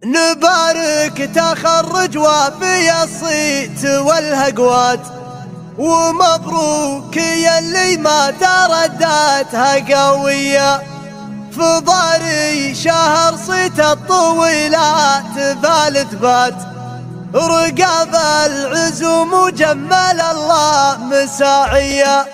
نبارك تخرج وفي الصيت والهقوات، ومبروك يلي ما ترداتها قوية. فضاري شهر صيت الطويلات فالثبات، رقاب العزوم وجمل الله مساعية.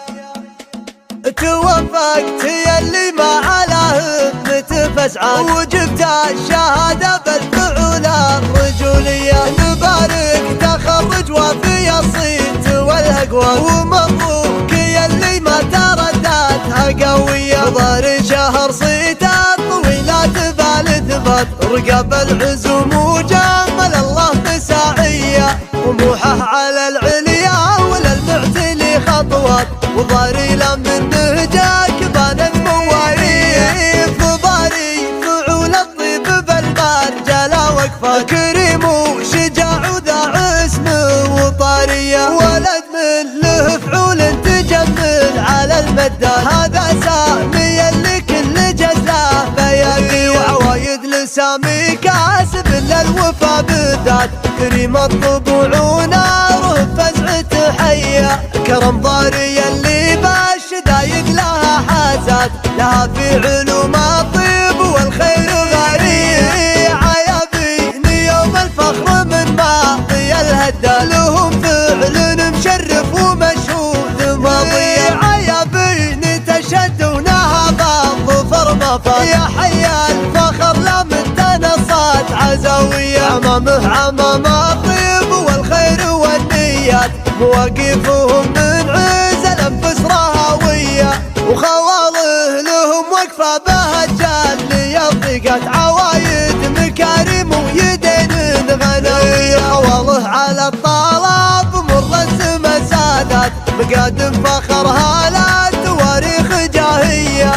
توفقت يلي ما على همة فزعة، وجبت الشهادة بالفعول الرجولية. نبارك تخرج وفي الصيت والهقوات، ومبروك يلي ما ترداتها قوية. ضاري شهر صيت الطويلات فالثبات، رقاب العزوم وجمل الله مساعية. طموحه على العليا وللمعتلي خطوات، وضاري لمن نهجك بانت مواريث. ضاري فعول الطيب بالمرجلة وقفة، كريم وشجاع وذا عزم وطارية. ولد من له فعول تجمل على المدات، هذا سامي اللي كل جزاه بياقي. وعوايد لسامي كاسب للوفا بالذات، كريم الطبوع وناره فزعة حية. كرم ضاري اللي بالشدايق لها حازات، لها في علوم الطيب والخير غريع. عيابين يوم الفخر من ماضي الهدى، لهم فعل مشرف ومشهود ماضية. عيابين تشدونها بالظفر مفات، يا حيا الفخر لا من تنصات عزاوية. عمامه عمام الطيب والخير والنيات، مواقفهم من عز الانفس رهاوية. وخواله لهم وقفة بهجال ليضيقت، عوايد مكارم ويدين غنوية. خواله على الطلب مر السما سادات، مقادم فخرها لا تواريخ جاهية.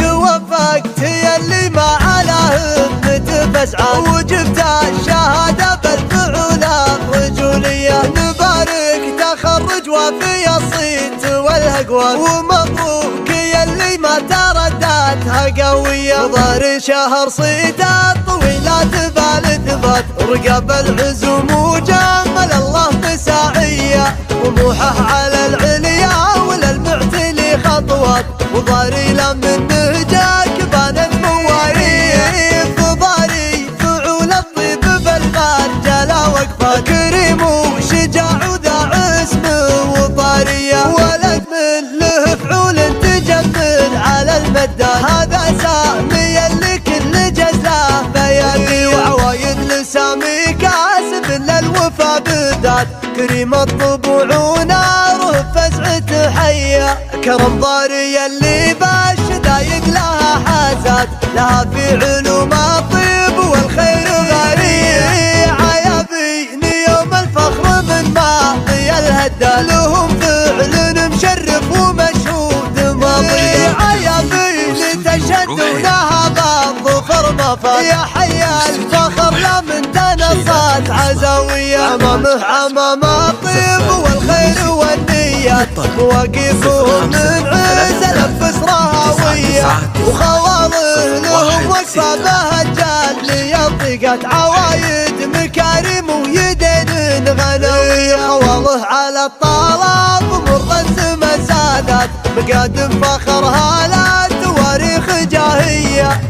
توفقت يلي ما على همة فزعة، وجبت الشهادة بالفعول الرجولية. نبارك تخرج وفي الصيت والهقوات، ومبروك يلي ما ترداتها قوية. ضاري شهر صيت الطويلات فالثبات، رقاب العزوم وجمل الله مساعية. طموحه على العليا وللمعتلي خطوات، وضاري لمن نهجك بانت مواريث. ضاري فعول الطيب بالمرجلة وقفة، كريم وشجاع وذا عزم وطارية. ولد من له فعول تجمل على المدى، هذا سامي اللي كل جزاه بياقي. وعوايد لسامي كاسب للوفا بالذات، كريم الطبوع وناره فزعة حية. كرم ضاري اللي بالشدايق لها حازات، لها في علوم الطيب والخير غريع. عيابين يوم الفخر من ماضي الهدى، لهم فعل مشرف ومشهود ماضي. عيابين تشدونها بالظفر مفات، يا حيا الفخر لا من تنصات عزاوية. عمامه عمام الطيب والخير والنيات، مواقفهم من عز الانفس رهاوية. وخواله لهم وقفة بهجال ليضيقت، عوايد مكارم ويدين غنوية. خواله على الطلب مر السما سادات، مقادم فخرها لا تواريخ جاهية.